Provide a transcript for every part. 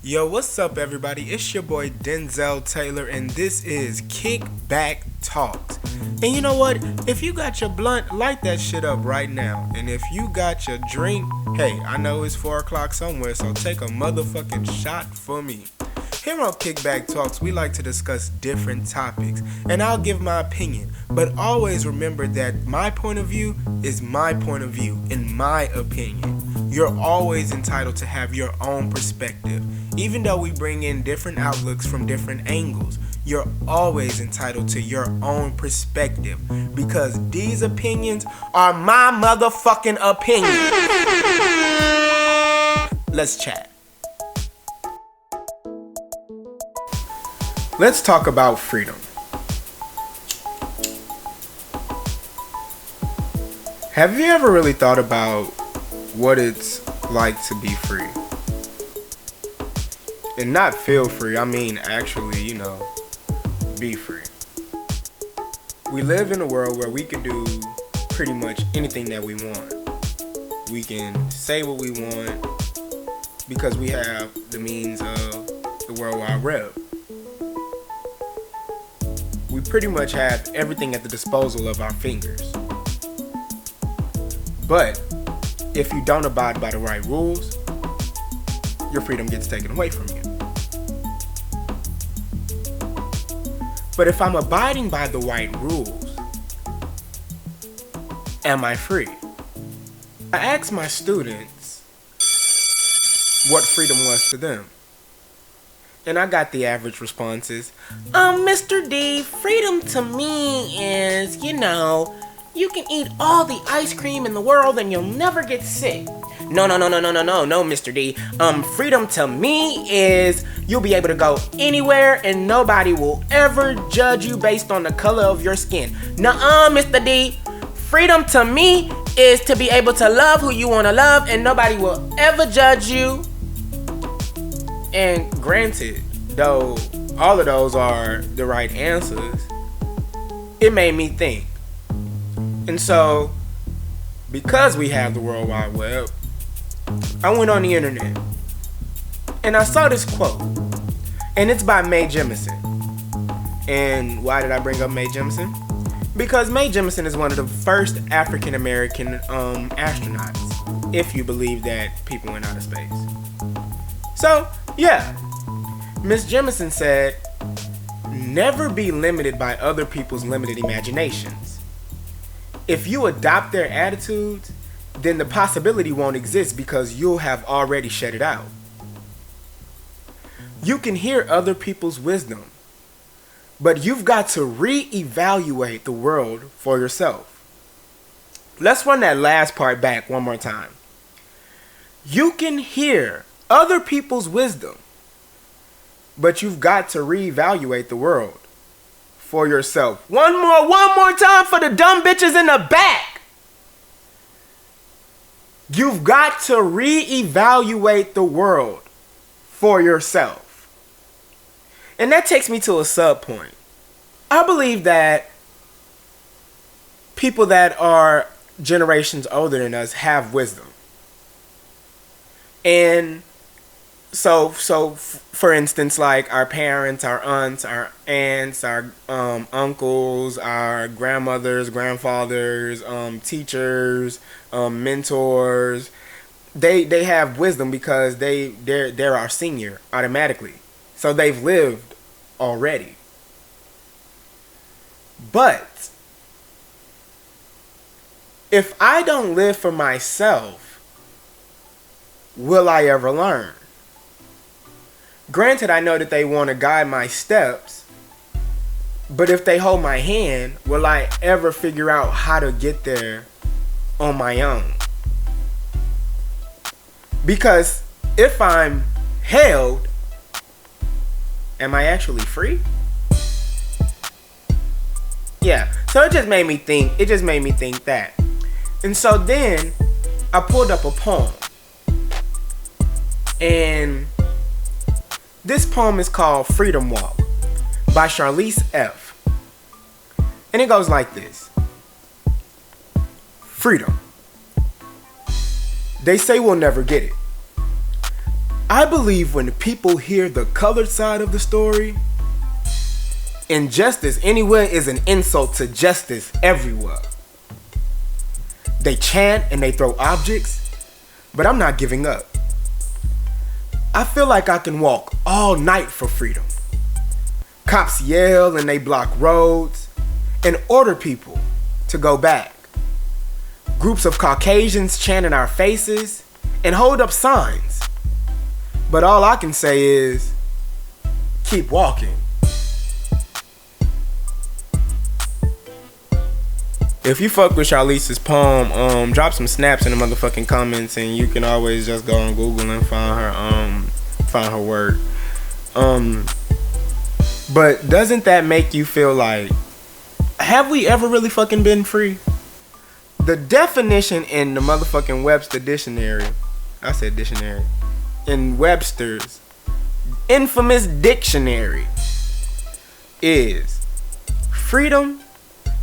Yo, what's up, everybody? It's your boy Denzel Taylor, and this is Kickback Talks. And you know what? If you got your blunt, light that shit up right now. And if you got your drink, hey, I know it's 4 o'clock somewhere, so take a motherfucking shot for me. Here on Kickback Talks, we like to discuss different topics, and I'll give my opinion. But always remember that my point of view is my point of view, in my opinion. You're always entitled to have your own perspective. Even though we bring in different outlooks from different angles, you're always entitled to your own perspective, because these opinions are my motherfucking opinions. Let's chat. Let's talk about freedom. Have you ever really thought about what it's like to be free? And not feel free, I mean actually, be free. We live in a world where we can do pretty much anything that we want. We can say what we want because we have the means of the World Wide Web. We pretty much have everything at the disposal of our fingers. But if you don't abide by the right rules, your freedom gets taken away from you. But if I'm abiding by the right rules, am I free? I asked my students what freedom was to them. And I got the average responses. Mr. D, freedom to me is, you can eat all the ice cream in the world and you'll never get sick. No, Mr. D. Freedom to me is you'll be able to go anywhere and nobody will ever judge you based on the color of your skin. Nuh-uh, Mr. D. Freedom to me is to be able to love who you want to love and nobody will ever judge you. And granted, though all of those are the right answers, it made me think. And so, because we have the World Wide Web, I went on the internet and I saw this quote, and it's by Mae Jemison. And why did I bring up Mae Jemison? Because Mae Jemison is one of the first African American astronauts, if you believe that people went out of space. So, yeah, Miss Jemison said, never be limited by other people's limited imaginations. If you adopt their attitudes, then the possibility won't exist because you'll have already shut it out. You can hear other people's wisdom, but you've got to reevaluate the world for yourself. Let's run that last part back one more time. You can hear other people's wisdom, but you've got to reevaluate the world for yourself. One more time for the dumb bitches in the back. You've got to reevaluate the world for yourself. And that takes me to a sub point. I believe that people that are generations older than us have wisdom. And so for instance, like our parents, our aunts, our aunts, our uncles, our grandmothers, grandfathers, teachers, mentors, they have wisdom because they're our senior automatically. So they've lived already. But if I don't live for myself, will I ever learn? Granted, I know that they want to guide my steps, but if they hold my hand, will I ever figure out how to get there on my own? Because if I'm held, am I actually free? Yeah, so it just made me think that. And so then I pulled up a poem. And this poem is called Freedom Walk by Charlize F. And it goes like this. Freedom. They say we'll never get it. I believe when people hear the colored side of the story, injustice anywhere is an insult to justice everywhere. They chant and they throw objects, but I'm not giving up. I feel like I can walk all night for freedom. Cops yell and they block roads and order people to go back. Groups of Caucasians chant in our faces and hold up signs. But all I can say is, keep walking. If you fuck with Charlize's poem, drop some snaps in the motherfucking comments, and you can always just go on Google and find her work. But doesn't that make you feel like, have we ever really fucking been free? The definition in the motherfucking Webster dictionary, I said dictionary, in Webster's infamous dictionary is freedom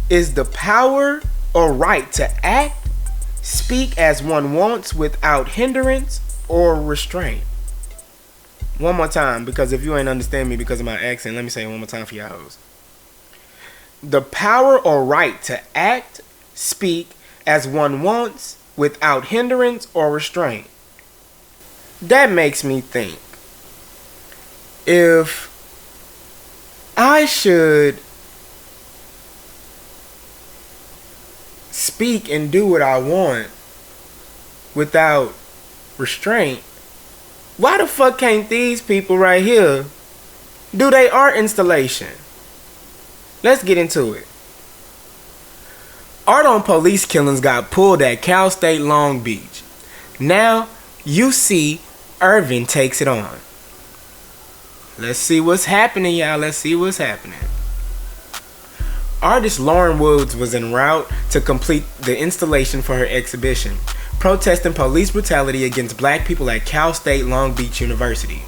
is the power or right to act, speak as one wants without hindrance or restraint. One more time, because if you ain't understand me because of my accent, let me say it one more time for y'all hoes. The power or right to act, speak as one wants without hindrance or restraint. That makes me think, if I should speak and do what I want without restraint, why the fuck can't these people right here do their art installation? Let's get into it. Art on police killings got pulled at Cal State Long Beach. Now UC Irving takes it on. Let's see what's happening, y'all. Let's see what's happening. Artist Lauren Woods was en route to complete the installation for her exhibition, protesting police brutality against black people at Cal State Long Beach University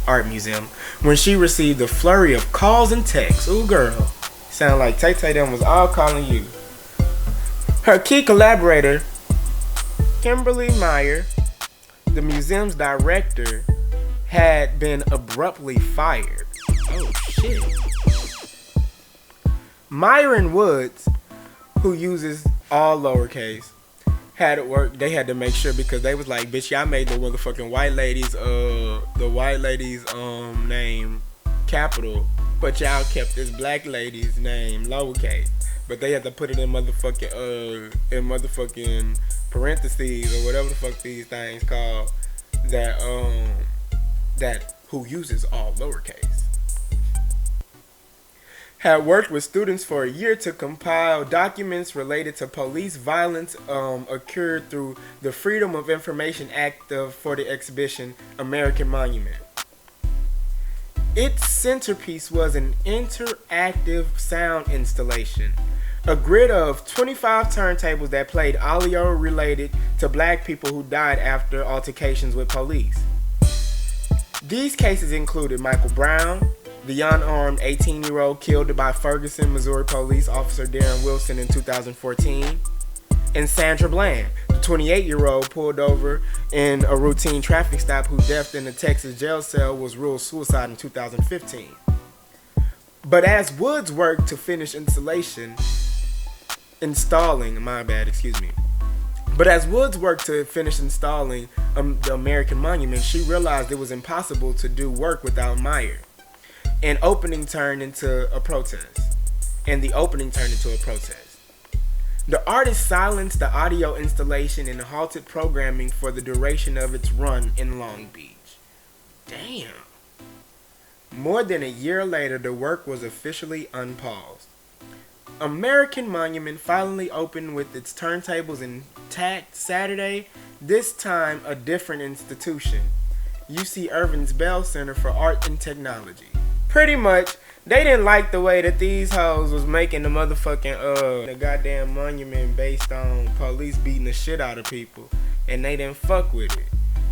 Art Museum, when she received a flurry of calls and texts. Ooh, girl. Sound like Tay-Tay them was all calling you. Her key collaborator, Kimberly Meyer, the museum's director, had been abruptly fired. Oh, shit. Myron Woods, who uses all lowercase, had it work. They had to make sure, because they was like, bitch, y'all made the motherfucking white lady's name capital, but y'all kept this black lady's name lowercase. But they had to put it in motherfucking parentheses or whatever the fuck these things called, that who uses all lowercase. Had worked with students for a year to compile documents related to police violence occurred through the Freedom of Information Act for the exhibition American Monument. Its centerpiece was an interactive sound installation, a grid of 25 turntables that played audio related to black people who died after altercations with police. These cases included Michael Brown, the unarmed 18-year-old killed by Ferguson, Missouri police officer Darren Wilson in 2014, and Sandra Bland, the 28-year-old pulled over in a routine traffic stop whose death in the Texas jail cell was ruled suicide in 2015. But as Woods worked to finish installing the American Monument, she realized it was impossible to do work without Meyer. And the opening turned into a protest. The artist silenced the audio installation and halted programming for the duration of its run in Long Beach. Damn. More than a year later, the work was officially unpaused. American Monument finally opened with its turntables intact Saturday, this time a different institution, UC Irving's Bell Center for Art and Technology. Pretty much, they didn't like the way that these hoes was making the motherfucking the goddamn monument based on police beating the shit out of people, and they didn't fuck with it.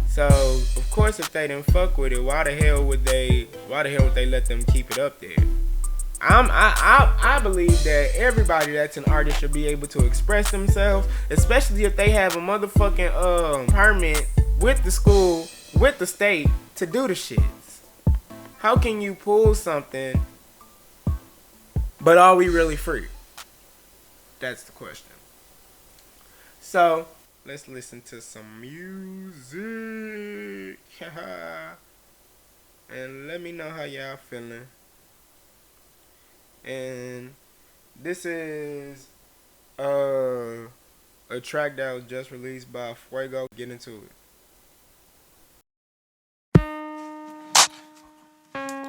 So of course, if they didn't fuck with it, why the hell would they let them keep it up there? I believe that everybody that's an artist should be able to express themselves, especially if they have a motherfucking permit with the school with the state to do the shits. How can you pull something, but are we really free? That's the question. So, let's listen to some music. And let me know how y'all feeling. And this is a track that was just released by Fuego. Get into it.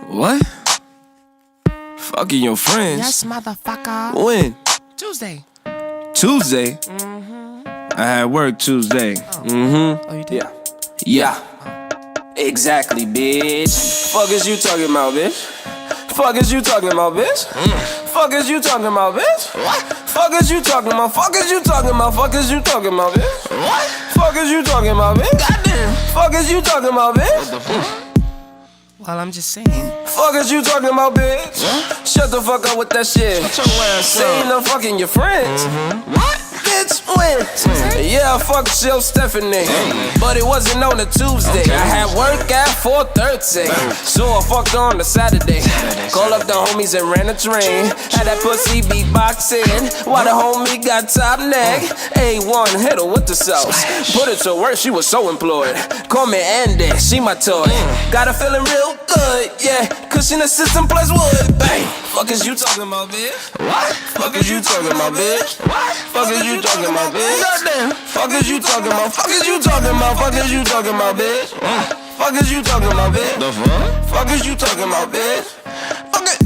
What? Fucking your friends? Yes, motherfucker. When? Tuesday. Tuesday? I had work Tuesday. Oh, you did? Yeah. Exactly, bitch. Fuck is you talking about, bitch? Fuck is you talking about, bitch? Fuck is you talking about, bitch? What? Fuck is you talking about? Fuck is you talking about? Fuck is you talking about, bitch? What? Fuck is you talking about, bitch? Goddamn. Fuck is you talking about, bitch? What the fuck? Well, I'm just saying. Fuck is you talking about, bitch? What? Shut the fuck up with that shit. Shut your ass up. Saying I'm fucking your friends. What? Bitch, when? Yeah, fuck Jill Stephanie. But it wasn't on a Tuesday. I had work at 4:30. So I fucked on a Saturday. Call up the homies and ran a train. Had that pussy beatboxing. While the homie got top neck. A1, hit her with the sauce. Put it to work, she was so employed. Call me Andy, she my toy. Got her feeling real good, yeah. Cushion the system plus wood. Bang. Fuck is you talking about, bitch? What? Fuck is you talking about, bitch? What? Fuck is you talking about, bitch? Goddamn. Fuck is you talking about? Fuck is you talking about? Fuck is you talking about, bitch? Fuck is you talking about, bitch? The fuck? Fuck is you talking about, bitch? Fuck it,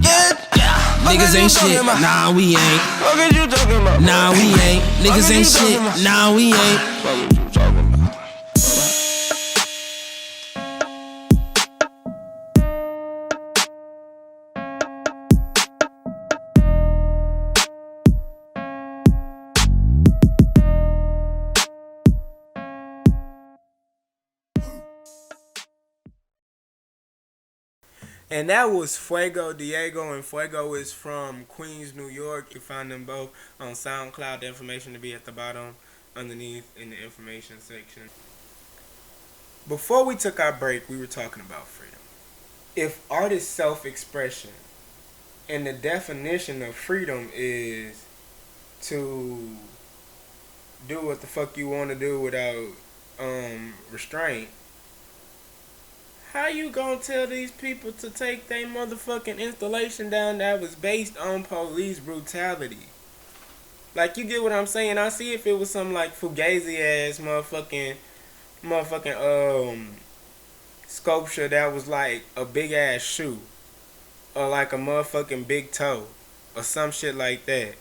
yeah. Niggas ain't shit. Nah, we ain't. Fuck is you talking about? Nah, we ain't. Niggas ain't shit. Nah, we ain't. Fuck is you talking about? And that was Fuego Diego, and Fuego is from Queens, New York. You find them both on SoundCloud. The information to be at the bottom underneath in the information section. Before we took our break, we were talking about freedom. If art is self-expression, and the definition of freedom is to do what the fuck you want to do without restraint, how you gonna tell these people to take their motherfucking installation down that was based on police brutality? Like, you get what I'm saying? I see if it was some like fugazi ass motherfucking sculpture that was like a big ass shoe, or like a motherfucking big toe, or some shit like that.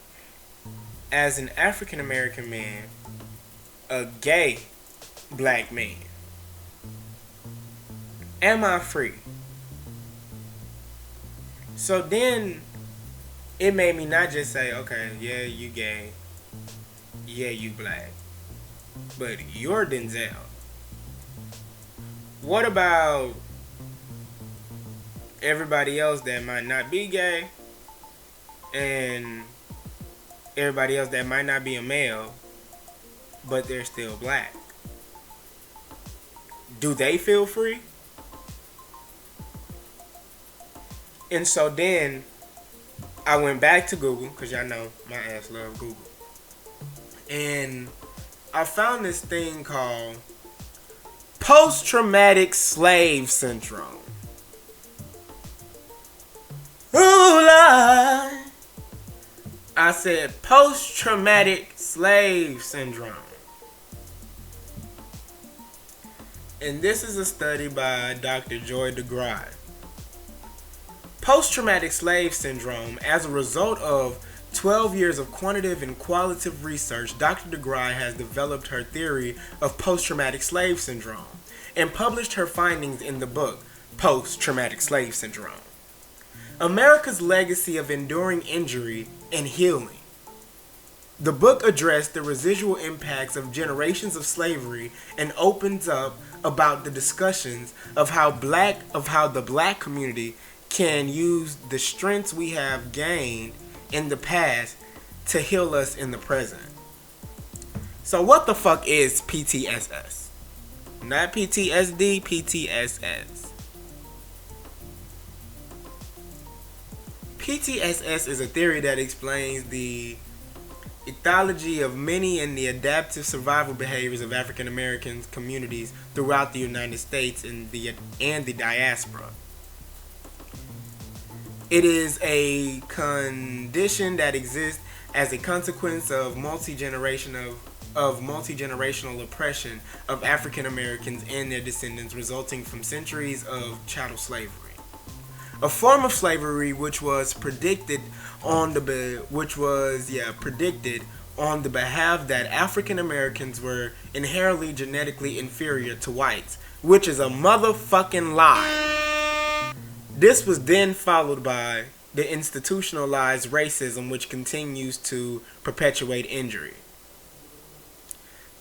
As an African American man, a gay black man, am I free? So then it made me not just say, okay, yeah, you gay, yeah, you black, but you're Denzel. What about everybody else that might not be gay, and everybody else that might not be a male, but they're still black? Do they feel free? And so then I went back to Google, because y'all know my ass love Google. And I found this thing called post-traumatic slave syndrome. Ooh, Lord. I said post-traumatic slave syndrome. And this is a study by Dr. Joy DeGraw. Post-traumatic slave syndrome, as a result of 12 years of quantitative and qualitative research, Dr. DeGraw has developed her theory of post-traumatic slave syndrome and published her findings in the book, Post-Traumatic Slave Syndrome: America's Legacy of Enduring Injury and Healing. The book addressed the residual impacts of generations of slavery and opens up about the discussions of how the black community can use the strengths we have gained in the past to heal us in the present. So what the fuck is PTSS? Not PTSD, PTSS. PTSS is a theory that explains the ethology of many and the adaptive survival behaviors of African American communities throughout the United States and the diaspora. It is a condition that exists as a consequence of multi-generational oppression of African Americans and their descendants, resulting from centuries of chattel slavery. A form of slavery which was predicted on the behalf that African Americans were inherently genetically inferior to whites, which is a motherfucking lie. This was then followed by the institutionalized racism which continues to perpetuate injury,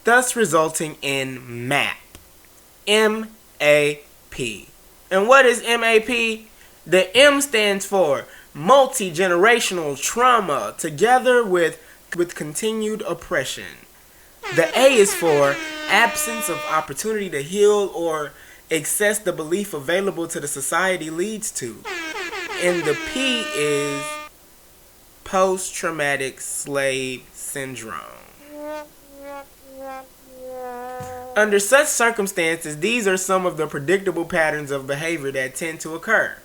thus resulting in MAP. M-A-P. And what is MAP? The M stands for multi-generational trauma together with continued oppression. The A is for absence of opportunity to heal or access the belief available to the society leads to. And the P is post-traumatic slave syndrome. Under such circumstances, these are some of the predictable patterns of behavior that tend to occur.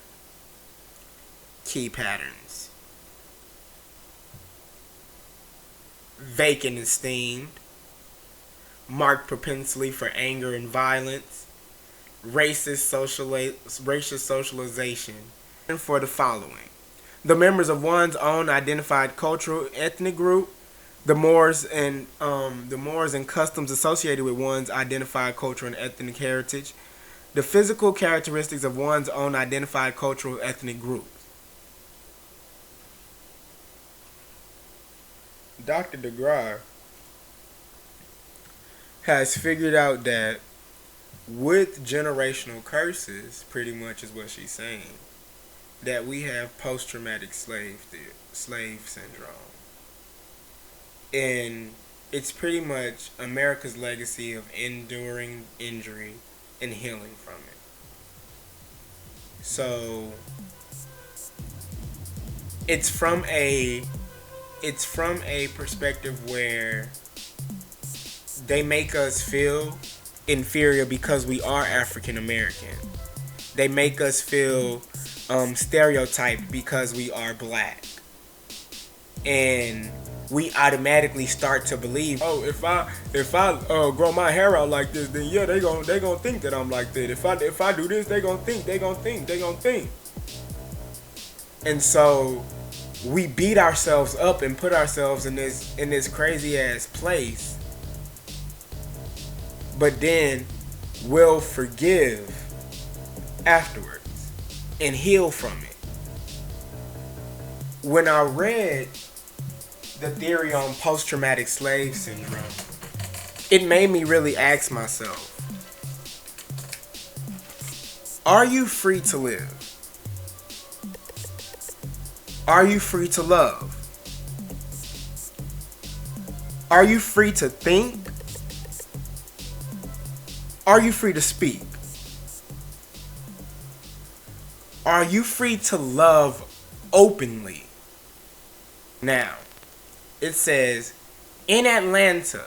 Key patterns: vacant esteem, marked propensity for anger and violence, racist socialization, and for the following: the members of one's own identified cultural ethnic group, the mores and customs associated with one's identified cultural and ethnic heritage, the physical characteristics of one's own identified cultural ethnic group. Dr. DeGraw has figured out that with generational curses, pretty much is what she's saying, that we have post-traumatic slave syndrome. And it's pretty much America's legacy of enduring injury and healing from it. So it's from a perspective where they make us feel inferior because we are African American. They make us feel stereotyped because we are black. And we automatically start to believe, oh, if I grow my hair out like this, then yeah, they gonna think that I'm like that. If I do this, they gonna think. And so we beat ourselves up and put ourselves in this crazy ass place, but then we'll forgive afterwards and heal from it. When I read the theory on post-traumatic slave syndrome, it made me really ask myself, are you free to live? Are you free to love? Are you free to think? Are you free to speak? Are you free to love openly? Now, it says, in Atlanta,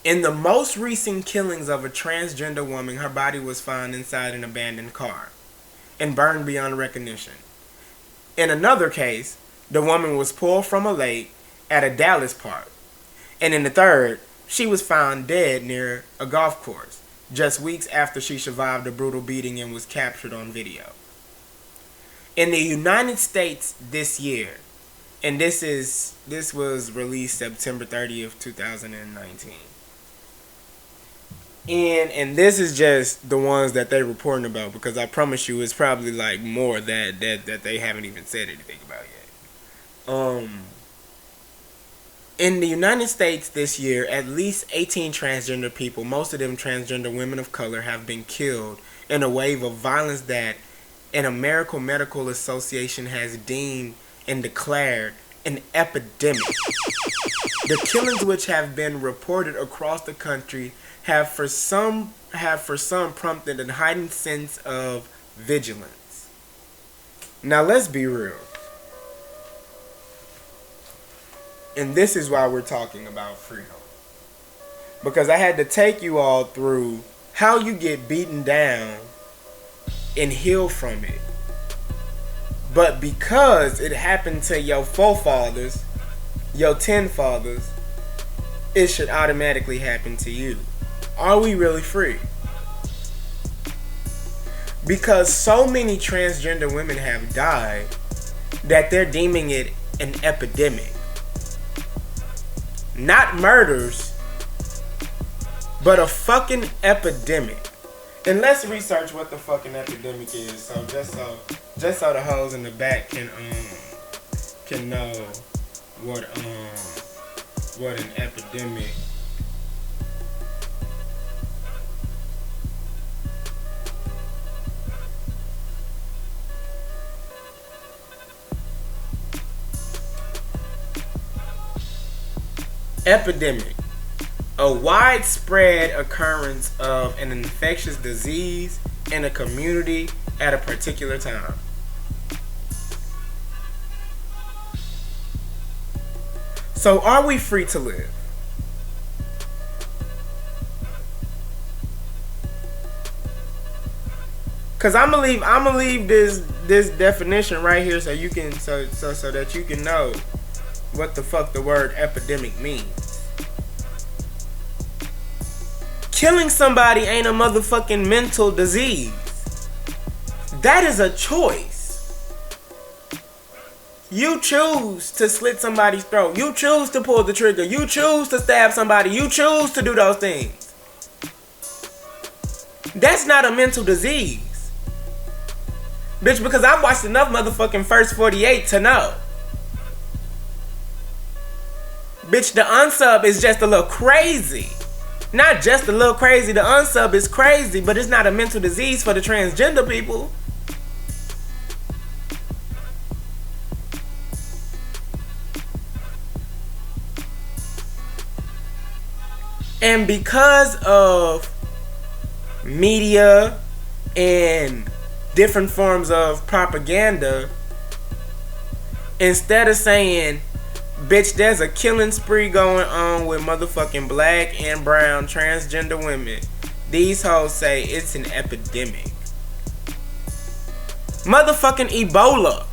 in the most recent killings of a transgender woman, her body was found inside an abandoned car and burned beyond recognition. In another case, the woman was pulled from a lake at a Dallas park. And in the third, she was found dead near a golf course, just weeks after she survived a brutal beating and was captured on video. In the United States this year, and this was released September 30th, 2019. And this is just the ones that they're reporting about, because I promise you it's probably like more that they haven't even said anything about yet. In the United States this year, at least 18 transgender people, most of them transgender women of color, have been killed in a wave of violence that an American Medical Association has deemed and declared an epidemic. The killings which have been reported across the country have for some prompted a heightened sense of vigilance. Now let's be real. And this is why we're talking about freedom. Because I had to take you all through how you get beaten down and heal from it. But because it happened to your forefathers, your 10 fathers, it should automatically happen to you. Are we really free? Because so many transgender women have died that they're deeming it an epidemic. Not murders, but a fucking epidemic. And let's research what the fucking epidemic is. So just so the hoes in the back can know what an epidemic. Epidemic. A widespread occurrence of an infectious disease in a community at a particular time. So are we free to live? Cause I'm gonna leave this definition right here so you can so that you can know what the fuck the word epidemic means. Killing somebody ain't a motherfucking mental disease. That is a choice. You choose to slit somebody's throat. You choose to pull the trigger. You choose to stab somebody. You choose to do those things. That's not a mental disease. Bitch, because I've watched enough motherfucking First 48 to know. Bitch, the unsub is just a little crazy. Not just a little crazy. The unsub is crazy, but it's not a mental disease for the transgender people. And because of media and different forms of propaganda, instead of saying, bitch, there's a killing spree going on with motherfucking black and brown transgender women, these hoes say it's an epidemic. Motherfucking Ebola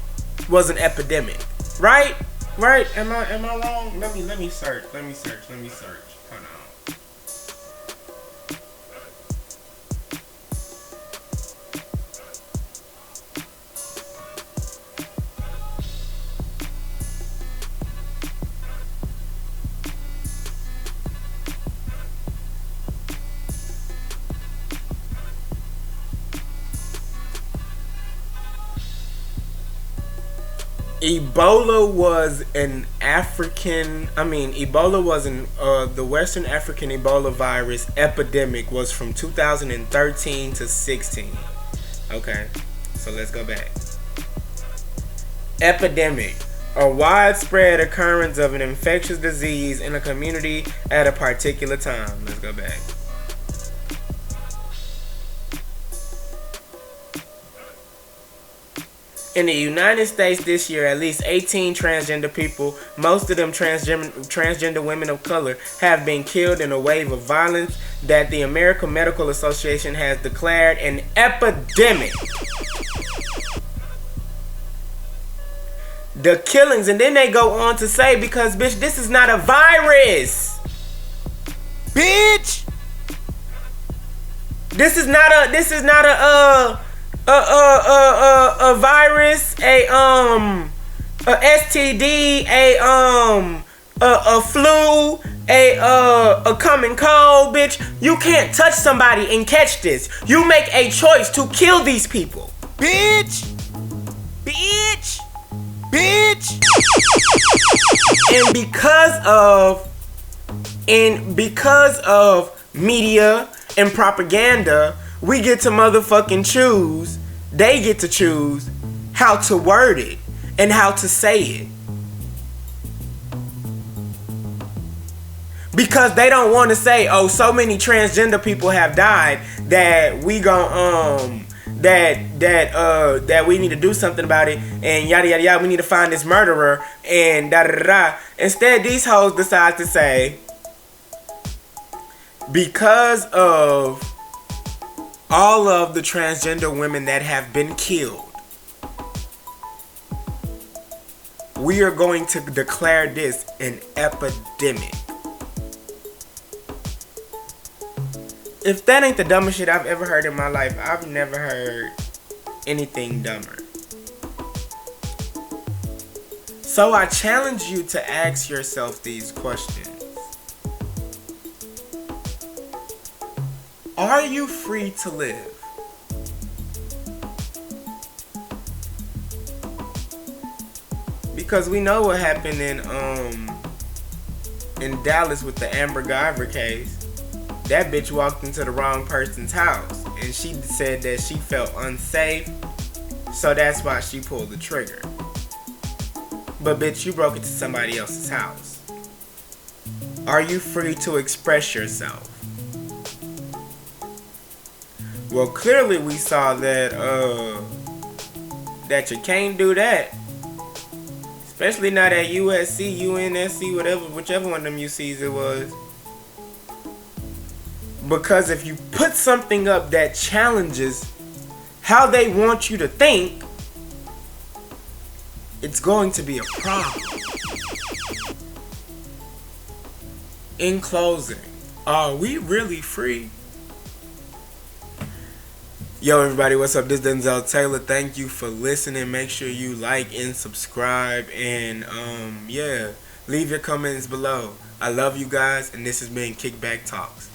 was an epidemic. Right? Right? Am I wrong? Let me search. Hold on. Ebola was the Western African Ebola virus epidemic was from 2013 to 16. Okay, so let's go back. Epidemic. A widespread occurrence of an infectious disease in a community at a particular time. Let's go back. In the United States this year, at least 18 transgender people, most of them transgender women of color, have been killed in a wave of violence that the American Medical Association has declared an epidemic. The killings, and then they go on to say, because bitch, this is not a virus. Bitch! This is not a virus, a STD, a flu, a common cold, bitch. You can't touch somebody and catch this. You make a choice to kill these people. Bitch. And because of media and propaganda, we get to motherfucking choose. They get to choose how to word it and how to say it. Because they don't want to say, oh, so many transgender people have died that we gon' that we need to do something about it, and yada yada yada, we need to find this murderer, and da da da da. Instead, these hoes decide to say, because of all of the transgender women that have been killed, we are going to declare this an epidemic. If that ain't the dumbest shit I've ever heard in my life, I've never heard anything dumber. So I challenge you to ask yourself these questions. Are you free to live? Because we know what happened in Dallas with the Amber Guyver case. That bitch walked into the wrong person's house, and she said that she felt unsafe, so that's why she pulled the trigger. But bitch, you broke into somebody else's house. Are you free to express yourself? Well, clearly we saw that that you can't do that. Especially not at USC, UNSC, whichever one of them UCs it was. Because if you put something up that challenges how they want you to think, it's going to be a problem. In closing, are we really free? Yo everybody, what's up? This is Denzel Taylor. Thank you for listening. Make sure you like and subscribe, and yeah, leave your comments below. I love you guys, and this has been Kickback Talks.